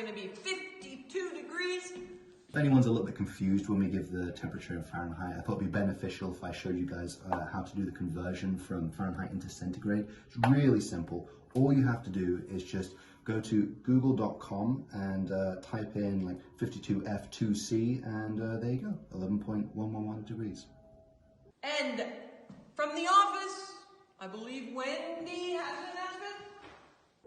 going to be 52 degrees. If anyone's a little bit confused when we give the temperature in Fahrenheit, I thought it'd be beneficial if I showed you guys how to do the conversion from Fahrenheit into centigrade. It's really simple. All you have to do is just go to google.com and type in like 52F2C, and there you go, 11.111 degrees. And from the office, I believe Wendy has an announcement.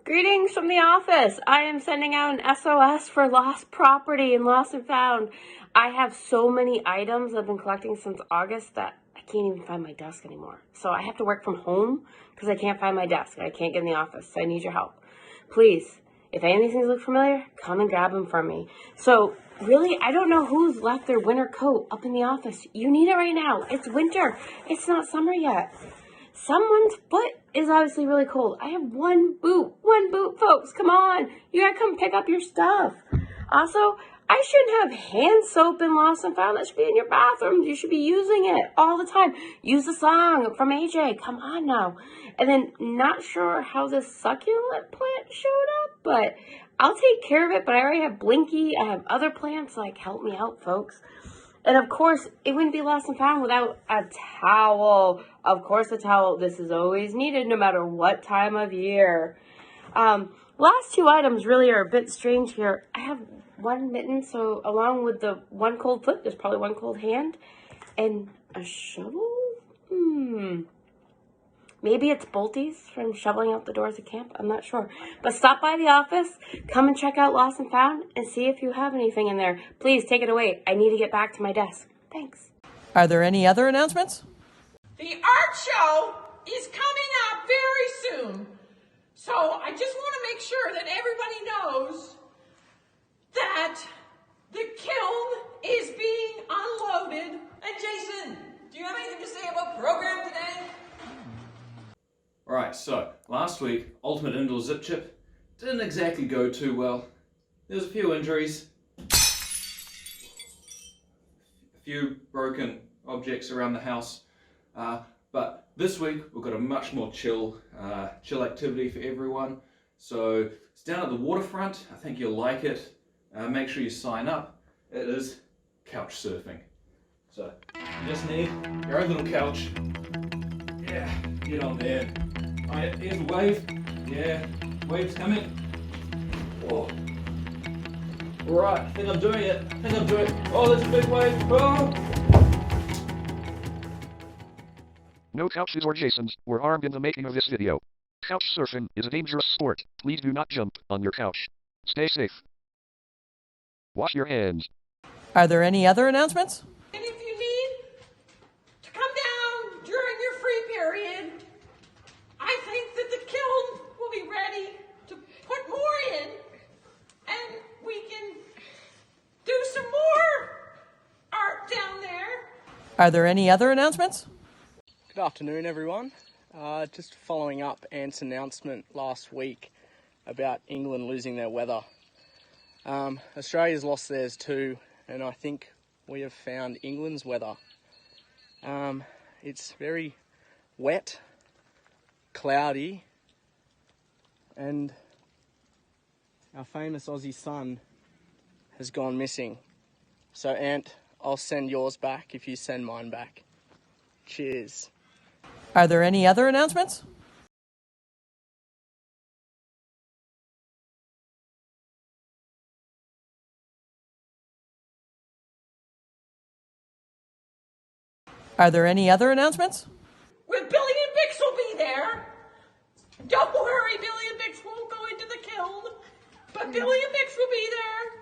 Greetings from the office. I am sending out an SOS for lost property and lost and found. I have so many items I've been collecting since August that I can't even find my desk anymore. So I have to work from home because I can't find my desk. I can't get in the office. So I need your help. Please, if any of these things look familiar, come and grab them from me. So really, I don't know who's left their winter coat up in the office. You need it right now. It's winter. It's not summer yet. Someone's foot is obviously really cold. I have one boot, folks. Come on. You gotta come pick up your stuff. Also, I shouldn't have hand soap and lost and found. That should be in your bathroom. You should be using it all the time. Use the song from AJ. Come on now. And then, not sure how this succulent plant showed up, but I'll take care of it. But I already have Blinky. I have other plants. Like, help me out, folks. And of course, it wouldn't be lost and found without a towel. Of course, a towel. This is always needed no matter what time of year. Last two items really are a bit strange here. I have one mitten, so along with the one cold foot, there's probably one cold hand. And a shovel? Maybe it's bolties from shoveling out the doors at camp. I'm not sure. But stop by the office, come and check out Lost and Found, and see if you have anything in there. Please take it away. I need to get back to my desk. Thanks. Are there any other announcements? The art show is coming up very soon. So I just want to make sure that everybody knows that the kiln is being unloaded. And Jason, do you have anything to say about program today? Alright, so last week, Ultimate Indoor Zip Chip didn't exactly go too well. There was a few injuries, a few broken objects around the house, but this week we've got a much more chill activity for everyone. So it's down at the waterfront. I think you'll like it. Make sure you sign up. It is couch surfing. So you just need your own little couch. Yeah, get on there. Alright, here's a wave. Yeah, wave's coming. Oh. Alright, I think I'm doing it. Oh, there's a big wave. Oh. No couches or Jasons were harmed in the making of this video. Couch surfing is a dangerous sport. Please do not jump on your couch. Stay safe. Wash your hands. Are there any other announcements? And if you need to come down during your free period, I think that the kiln will be ready to put more in, and we can do some more art down there. Are there any other announcements? Good afternoon, everyone. Just following up Ant's announcement last week about England losing their weather. Australia's lost theirs too, and I think we have found England's weather. It's very wet, cloudy, and our famous Aussie sun has gone missing. So Ant, I'll send yours back if you send mine back. Cheers. Are there any other announcements? Are there any other announcements? Well, Billy and Bix will be there. Don't worry, Billy and Bix won't go into the kiln, but Billy and Bix will be there.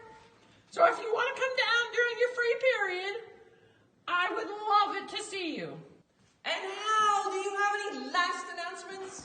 So if you want to come down during your free period, I would love it to see you. And Hal, do you have any last announcements?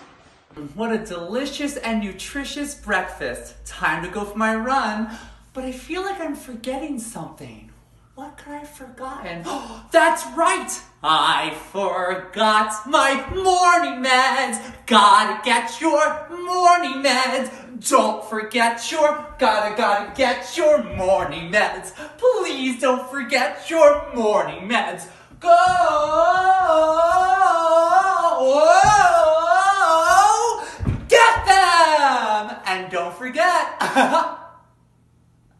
What a delicious and nutritious breakfast. Time to go for my run. But I feel like I'm forgetting something. What could I have forgotten? Oh, that's right! I forgot my morning meds. Gotta get your morning meds. Don't forget your, gotta get your morning meds. Please don't forget your morning meds. Go! Get them! And don't forget,